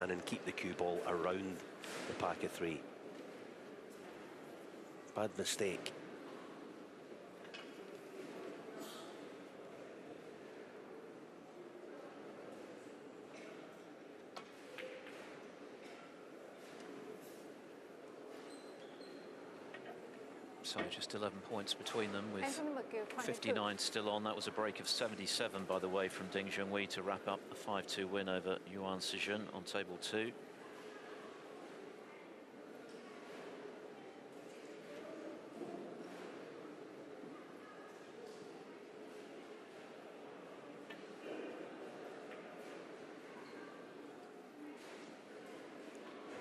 and keep the cue ball around the pack of three. Bad mistake. So just 11 points between them with 59 still on. That was a break of 77, by the way, from Ding Junhui to wrap up a 5-2 win over Yuan Sijun on table 2.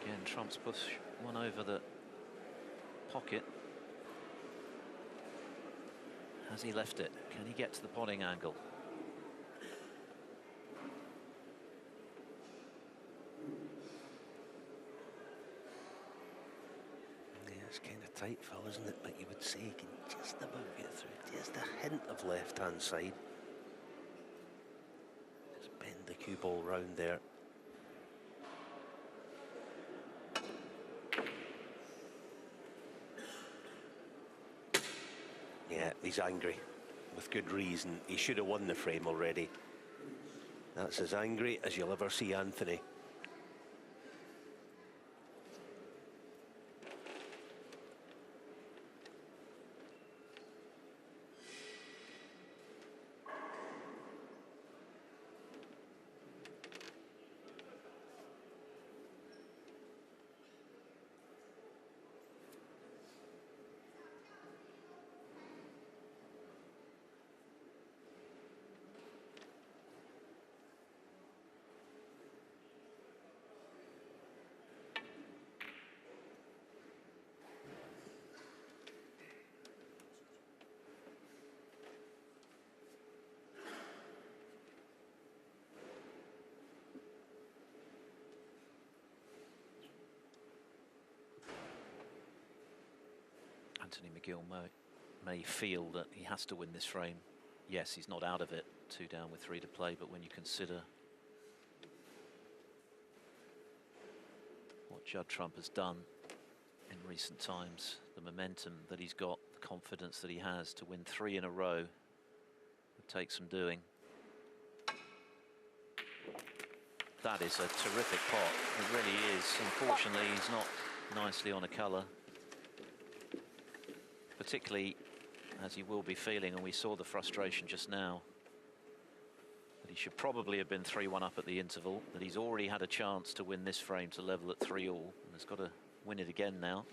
Again, Trump's push one over the pocket. Has he left it? Can he get to the potting angle? Yeah, it's kind of tight, Phil, isn't it? But you would say he can just about get through. Just a hint of left-hand side. Just bend the cue ball round there. Yeah, he's angry, with good reason. He should have won the frame already. That's as angry as you'll ever see Anthony. Anthony McGill may feel that he has to win this frame. Yes, he's not out of it, 2 down with 3 to play, but when you consider what Judd Trump has done in recent times, the momentum that he's got, the confidence that he has to win 3 in a row, would take some doing. That is a terrific pot. It really is. Unfortunately, he's not nicely on a colour. Particularly as he will be feeling, and we saw the frustration just now, that he should probably have been 3-1 up at the interval, that he's already had a chance to win this frame to level at 3-all, and has got to win it again now.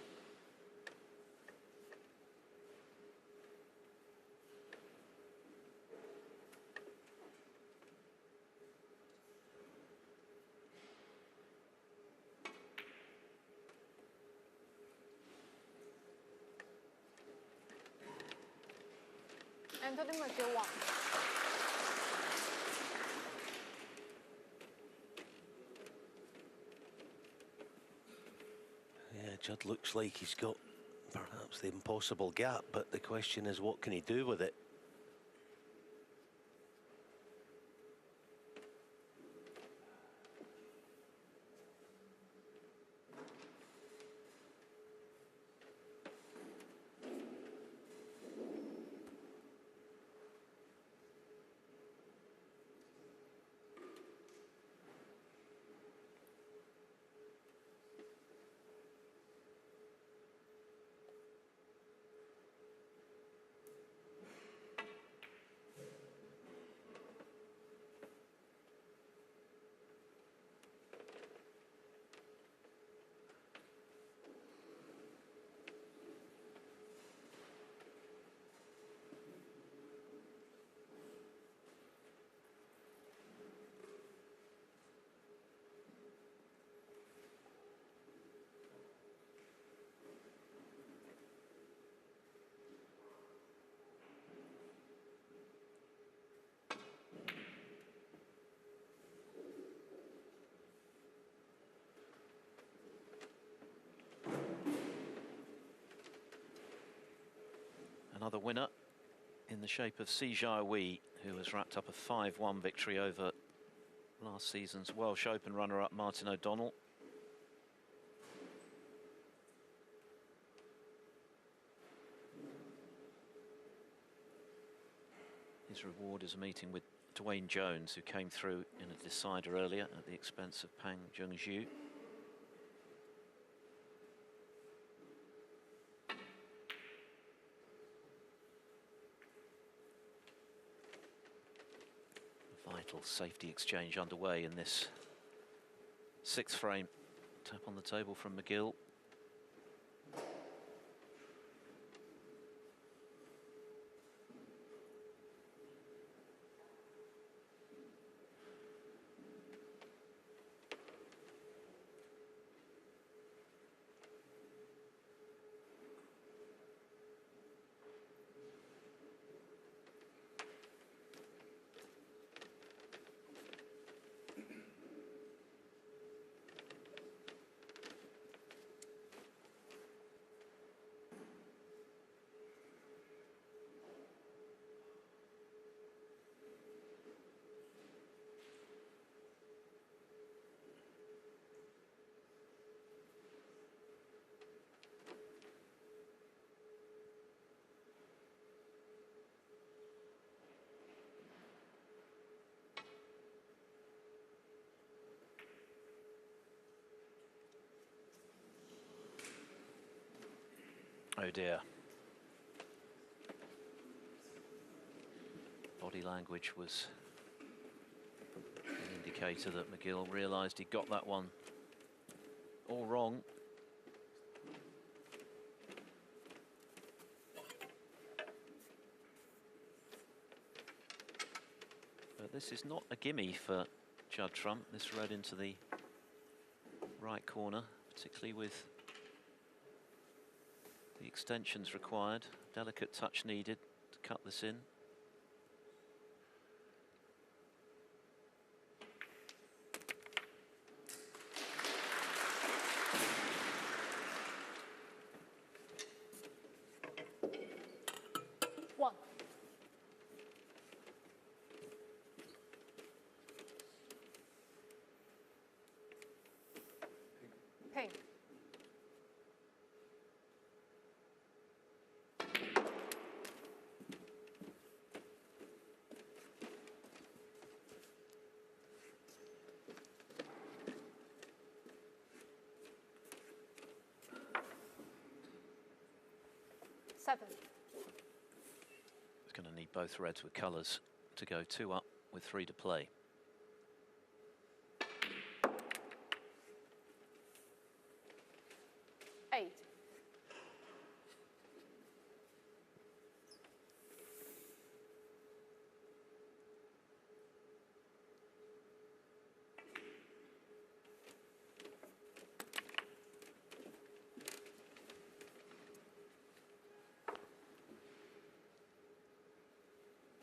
Anthony McGill won. Yeah, Judd looks like he's got perhaps the impossible gap, but the question is, what can he do with it? Another winner in the shape of Si Jiawei, who has wrapped up a 5-1 victory over last last season's Welsh Open runner-up Martin O'Donnell. His reward is a meeting with Dwayne Jones, who came through in a decider earlier at the expense of Pang Jung-ju. Vital safety exchange underway in this 6th frame. Tap on the table from McGill. Oh dear. Body language was an indicator that McGill realised he got that one all wrong. But this is not a gimme for Judd Trump. This red into the right corner, particularly with the extensions required. Delicate touch needed to cut this in. One. Ping. Seven. It's going to need both reds with colours to go 2 up with 3 to play. Eight.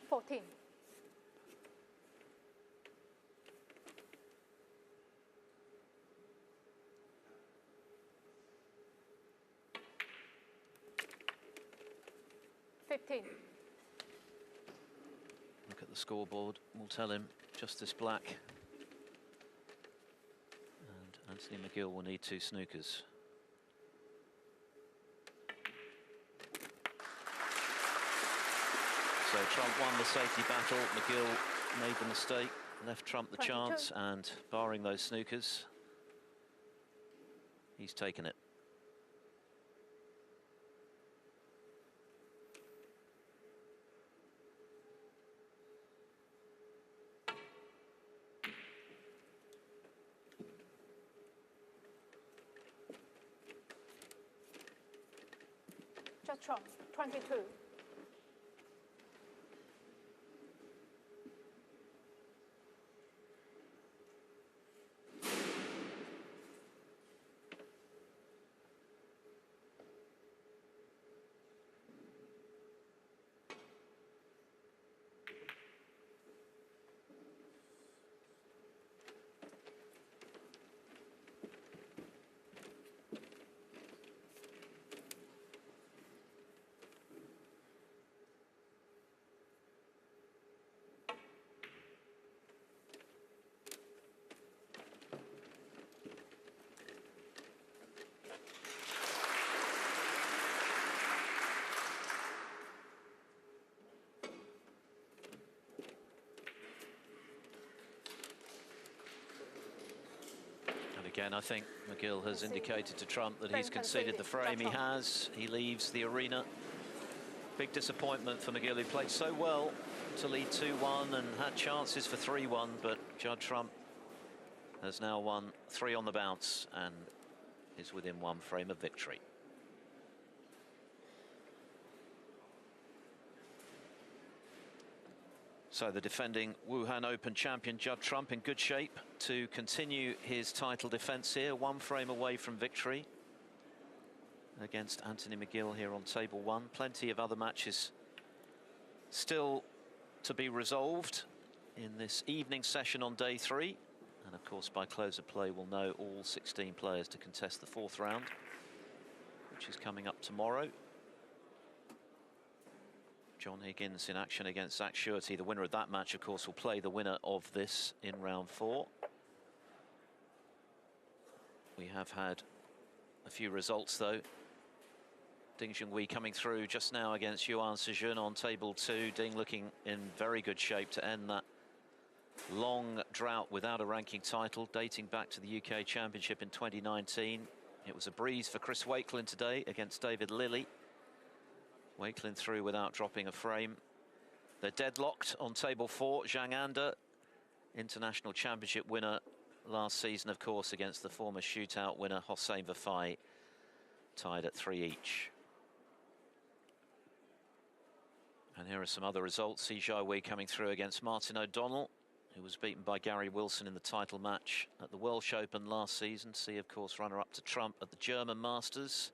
Fourteen. Fifteen. Look at the scoreboard, we'll tell him Justice Black and Anthony McGill will need 2 snookers. So Trump won the safety battle, McGill made the mistake, left Trump the 22. chance, and barring those snookers, he's taken it. Just Trump. 22. Again, I think McGill has indicated to Trump that he's Frame conceded the frame. He conceded. has. He leaves the arena. Big disappointment for McGill, who played so well to lead 2-1 and had chances for 3-1, but Judd Trump has now won 3 on the bounce and is within 1 frame of victory. So the defending Wuhan Open champion Judd Trump in good shape to continue his title defence here, 1 frame away from victory against Anthony McGill here on table 1. Plenty of other matches still to be resolved in this evening session on day 3. And of course, by close of play, we'll know all 16 players to contest the 4th round, which is coming up tomorrow. John Higgins in action against Zach Shurty. The winner of that match, of course, will play the winner of this in round 4. We have had a few results, though. Ding Junhui coming through just now against Yuan Sejun on table 2. Ding looking in very good shape to end that long drought without a ranking title, dating back to the UK Championship in 2019. It was a breeze for Chris Wakelin today against David Lilley. Wakelin through without dropping a frame. They're deadlocked on table 4. Zhang Anda, international championship winner last season, of course, against the former shootout winner Hossein Vafai, tied at 3 each. And here are some other results. Si Jiawei coming through against Martin O'Donnell, who was beaten by Gary Wilson in the title match at the Welsh Open last season. Si, of course, runner-up to Trump at the German Masters.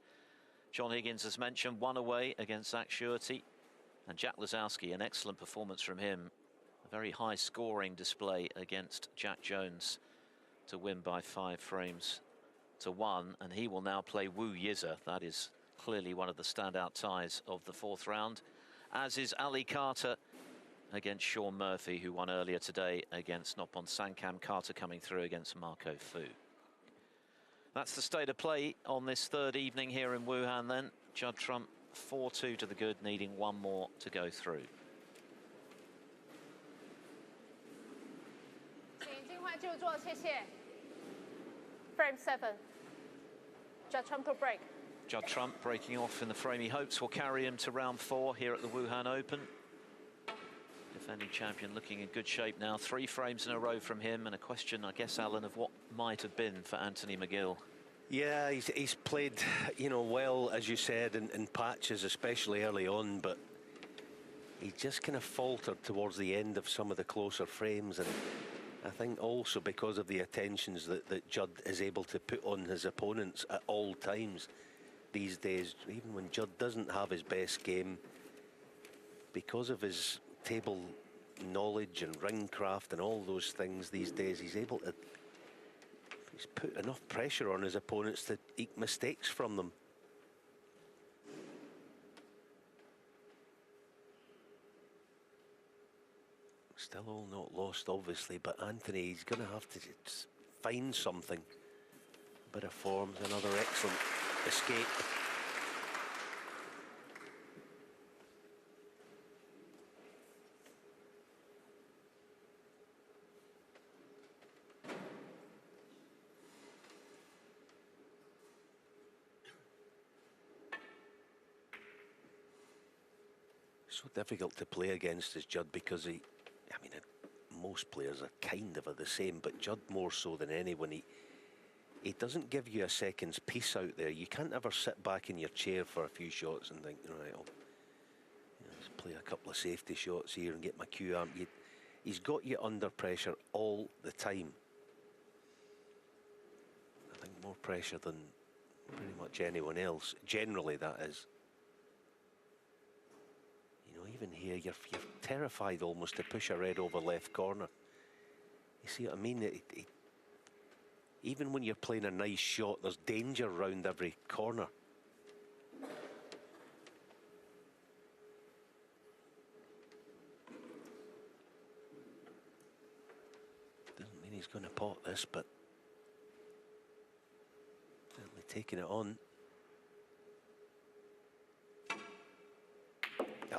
John Higgins, as mentioned, 1 away against Zach Shurty. And Jack Lazowski, an excellent performance from him. A very high scoring display against Jack Jones to win by 5 frames to 1. And he will now play Wu Yiza. That is clearly one of the standout ties of the 4th round. As is Ali Carter against Sean Murphy, who won earlier today against Noppon Sankam. Carter coming through against Marco Fu. That's the state of play on this 3rd evening here in Wuhan then. Judd Trump 4-2 to the good, needing 1 more to go through. Frame 7. Judd Trump to break. Judd Trump breaking off in the frame he hopes will carry him to round 4 here at the Wuhan Open. Defending champion looking in good shape now. 3 frames in a row from him, and a question, I guess, Alan, of what might have been for Anthony McGill. Yeah, he's played, you know, well, as you said, in patches, especially early on, but he just kind of faltered towards the end of some of the closer frames, and I think also because of the attentions that Judd is able to put on his opponents at all times these days, even when Judd doesn't have his best game, because of his table knowledge and ring craft and all those things these days, he's put enough pressure on his opponents to eke mistakes from them. Still all not lost, obviously, but Anthony, he's going to have to just find something. A bit of form, another excellent escape. So difficult to play against is Judd, because most players are kind of the same, but Judd more so than anyone. He doesn't give you a second's peace out there. You can't ever sit back in your chair for a few shots and think, all right, I'll just play a couple of safety shots here and get my cue arm. He's got you under pressure all the time. I think more pressure than pretty much anyone else. Generally, that is. Even here, you're terrified almost to push a red over left corner. You see what I mean? Even when you're playing a nice shot, there's danger around every corner. Doesn't mean he's going to pot this, but certainly taking it on.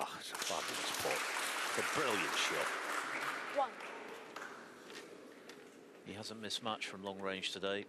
Oh, it's a fabulous pot. It's a brilliant shot. 1. He hasn't missed much from long range today.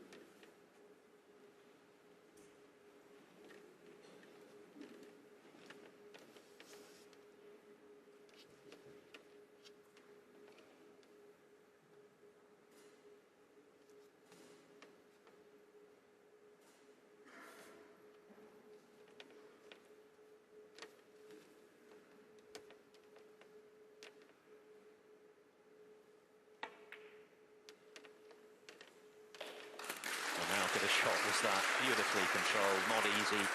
shot was that? Beautifully controlled, not easy.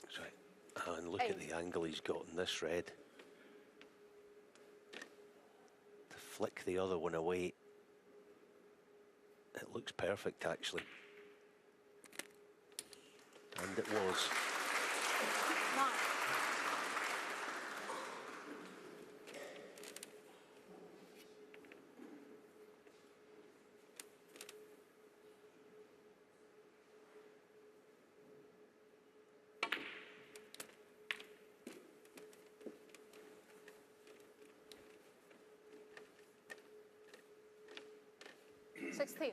That's right. And look at the angle he's got in this red. To flick the other one away. It looks perfect, actually. And it was. 9. Sixteen.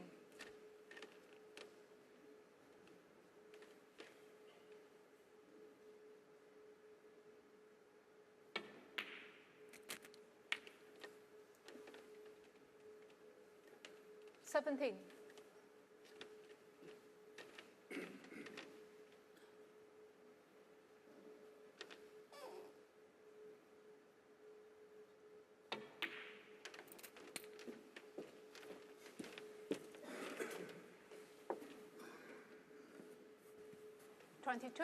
Seventeen. 22.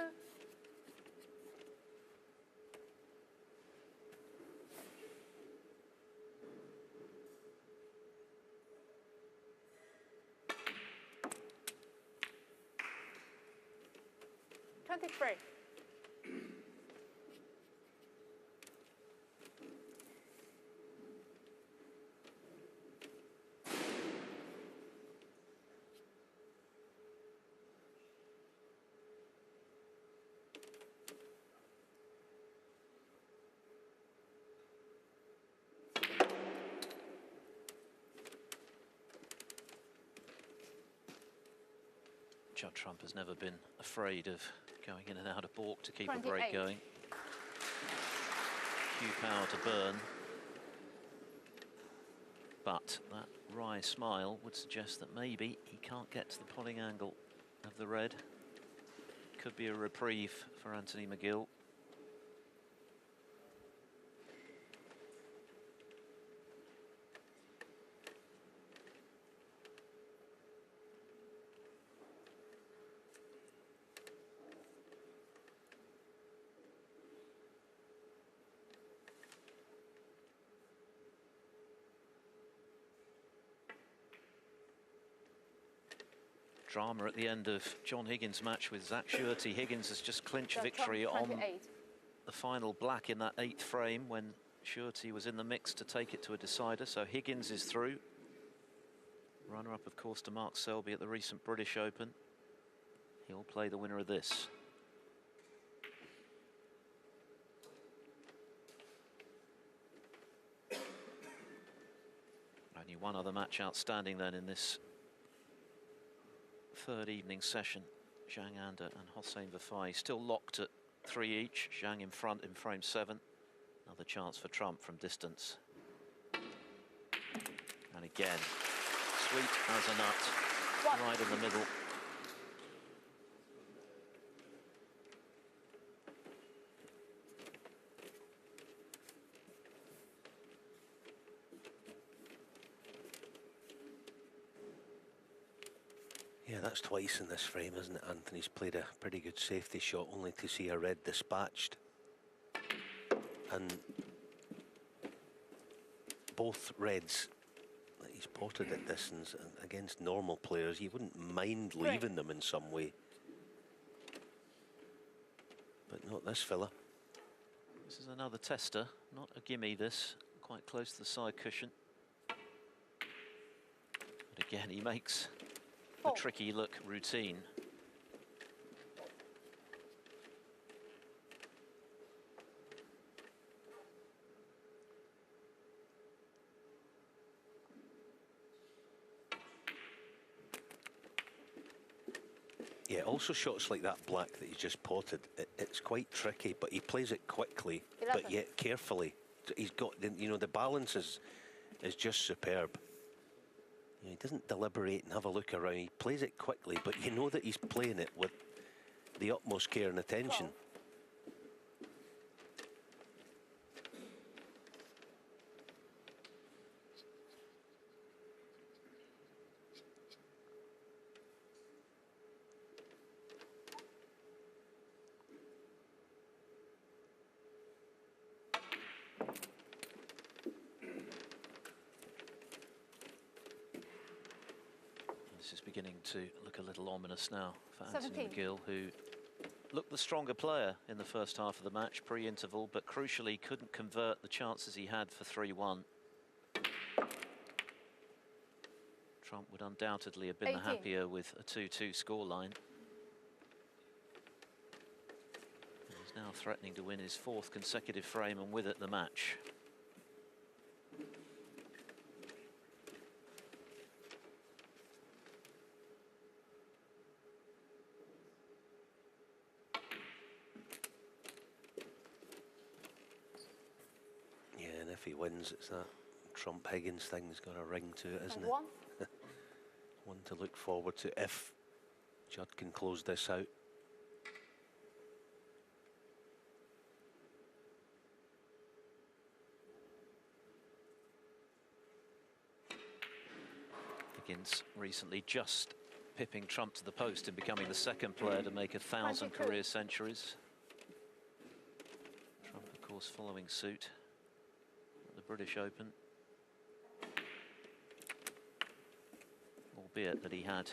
23. Judd Trump has never been afraid of going in and out of balk to keep a break 28. going. Few power to burn. But that wry smile would suggest that maybe he can't get to the pulling angle of the red. Could be a reprieve for Anthony McGill. Drama at the end of John Higgins' match with Zach Shurty. Higgins has just clinched victory on the final black in that 8th frame when Shurty was in the mix to take it to a decider. So Higgins is through. Runner-up, of course, to Mark Selby at the recent British Open. He'll play the winner of this. Only one other match outstanding then in this third evening session. Zhang Anda and Hossein Vafai still locked at 3 each. Zhang in front in frame 7. Another chance for Trump from distance. And again, sweet as a nut, right in the middle. Yeah, that's twice in this frame, isn't it? Anthony's played a pretty good safety shot, only to see a red dispatched. And both reds that he's potted at distance against normal players, you wouldn't mind leaving them in some way. But not this fella. This is another tester, not a gimme this, quite close to the side cushion. But again, he makes the tricky look routine. Yeah, also shots like that black that he's just potted, it's quite tricky, but he plays it quickly, 11. but yet carefully. He's got, you know, the balance is just superb. He doesn't deliberate and have a look around. He plays it quickly, but you know that he's playing it with the utmost care and attention. 12. This is beginning to look a little ominous now for Anthony 17. McGill, who looked the stronger player in the first half of the match, pre-interval, but crucially couldn't convert the chances he had for 3-1. Trump would undoubtedly have been 18. the happier with a 2-2 scoreline. He's now threatening to win his 4th consecutive frame, and with it the match. If he wins, it's that Trump Higgins thing's got a ring to it, isn't it? 1. One to look forward to if Judd can close this out. Higgins recently just pipping Trump to the post and becoming the 2nd player to make 1,000 22. career centuries. Trump, of course, following suit. The British Open, albeit that he had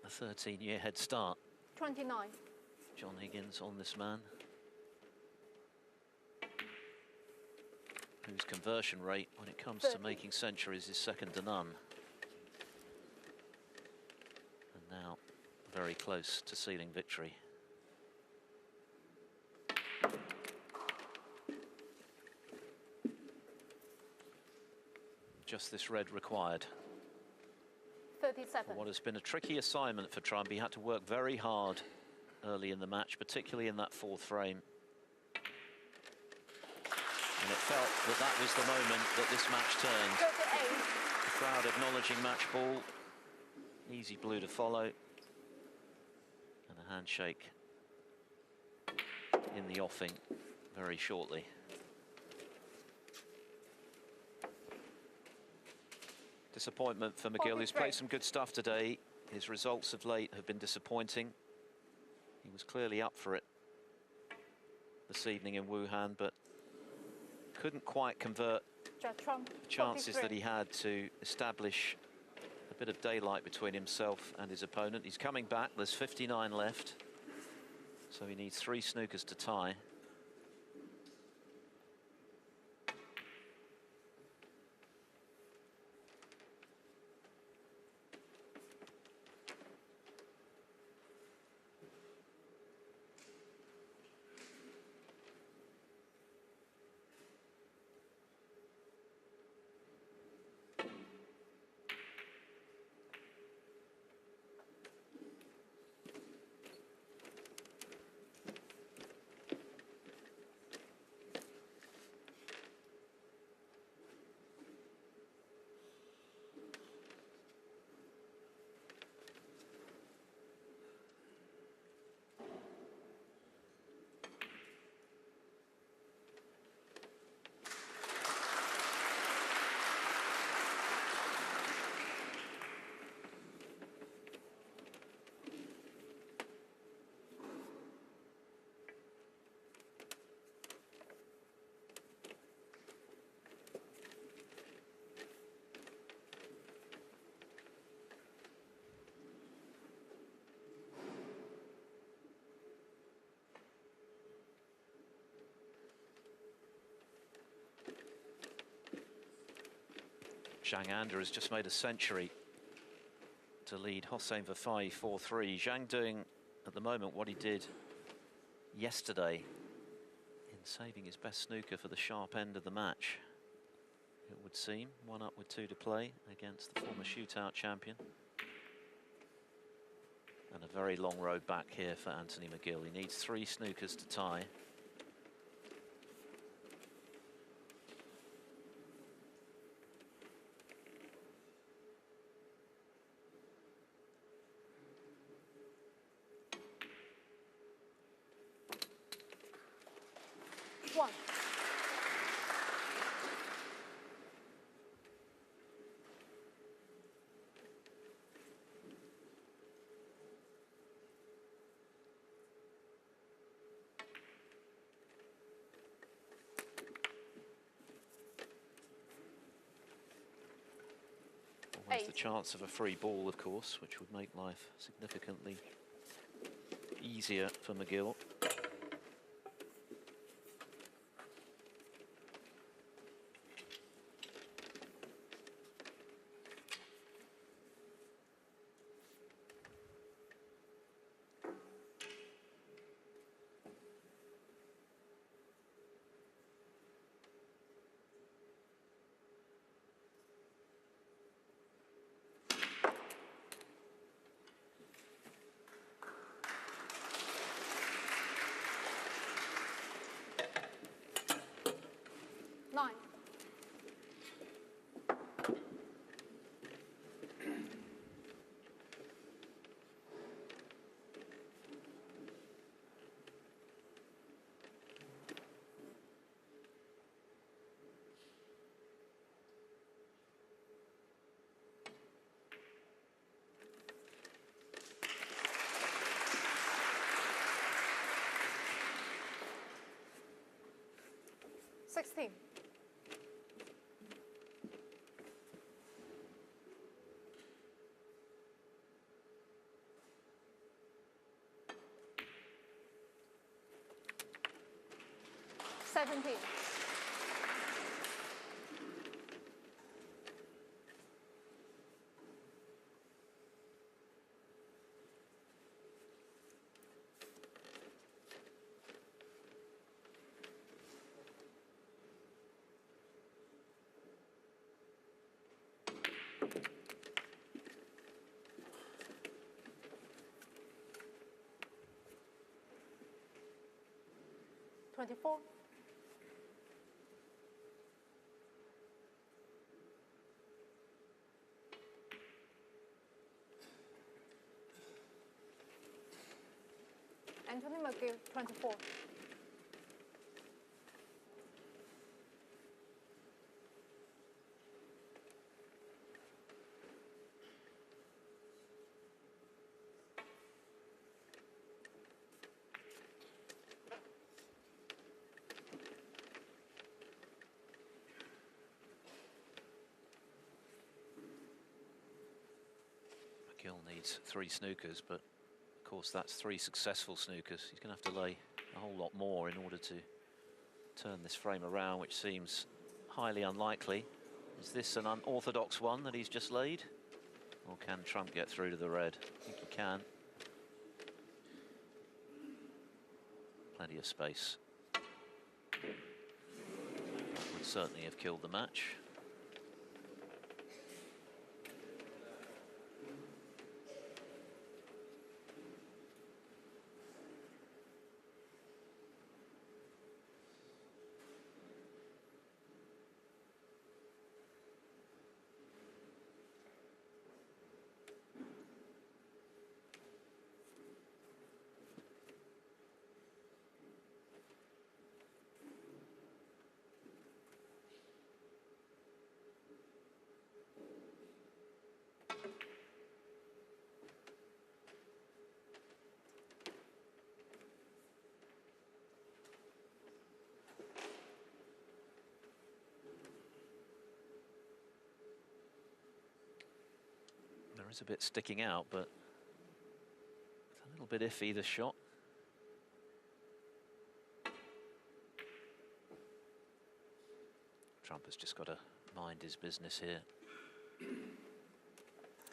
a 13-year head start. 29. John Higgins on this man, whose conversion rate when it comes 30. to making centuries is second to none. And now very close to sealing victory. Just this red required. 37. For what has been a tricky assignment for Trump. He had to work very hard early in the match, particularly in that 4th frame. And it felt that that was the moment that this match turned. 38. The crowd acknowledging match ball. Easy blue to follow. And a handshake in the offing very shortly. Disappointment for McGill, who's played some good stuff today. His results of late have been disappointing. He was clearly up for it this evening in Wuhan, but couldn't quite convert Judd Trump. the chances 43. that he had to establish a bit of daylight between himself and his opponent. He's coming back, there's 59 left, so he needs 3 snookers to tie. Zhang Anda has just made a century to lead Hossein Vafai 4-3. Zhang doing at the moment what he did yesterday in saving his best snooker for the sharp end of the match, it would seem. 1 up with 2 to play against the former shootout champion. And a very long road back here for Anthony McGill. He needs 3 snookers to tie. 1. Always the chance of a free ball, of course, which would make life significantly easier for McGill. Sixteen. Seventeen. Twenty-four. Anthony McGill, 24. McGill needs 3 snookers, but of course that's 3 successful snookers. He's going to have to lay a whole lot more in order to turn this frame around, which seems highly unlikely. Is this an unorthodox one that he's just laid? Or can Trump get through to the red? I think he can. Plenty of space. That would certainly have killed the match. It's a bit sticking out, but it's a little bit iffy, the shot. Trump has just got to mind his business here.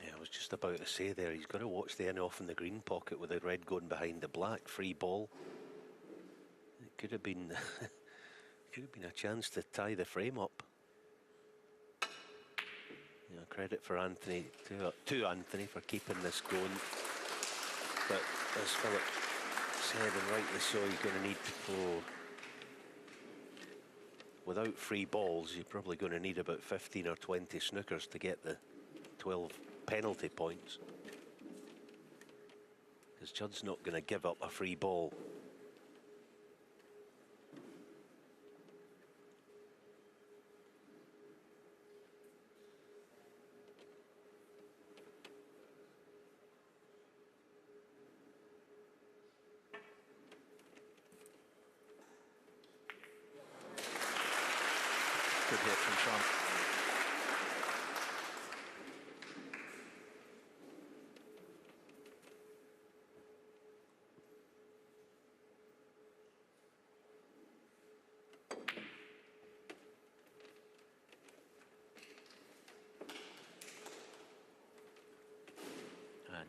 Yeah, I was just about to say there, he's got to watch the in off in the green pocket with the red going behind the black. Free ball. It could have been could have been a chance to tie the frame up. You know, credit for Anthony to Anthony for keeping this going. But as Philip said, and rightly so, you're going to need without free balls, you're probably going to need about 15 or 20 snookers to get the 12 penalty points. Because Judd's not going to give up a free ball.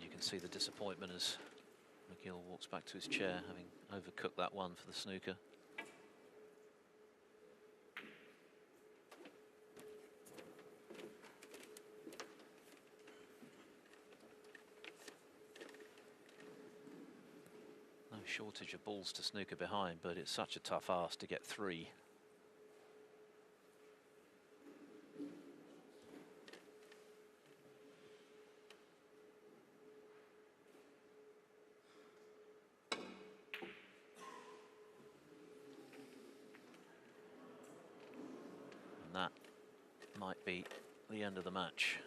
And you can see the disappointment as McGill walks back to his chair, having overcooked that one for the snooker. No shortage of balls to snooker behind, but it's such a tough ask to get 3. And that might be the end of the match.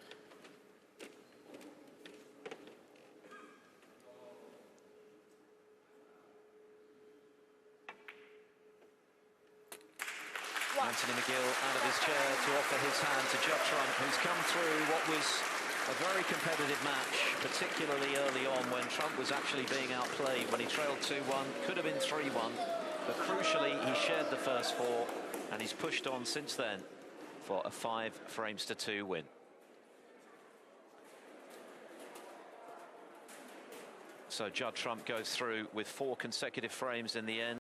Anthony McGill out of his chair to offer his hand to Judd Trump, who's come through what was a very competitive match, particularly early on when Trump was actually being outplayed. When he trailed 2-1, could have been 3-1, but crucially he shared the first 4, and he's pushed on since then for a 5-frames-to-2 win. So Judd Trump goes through with 4 consecutive frames in the end.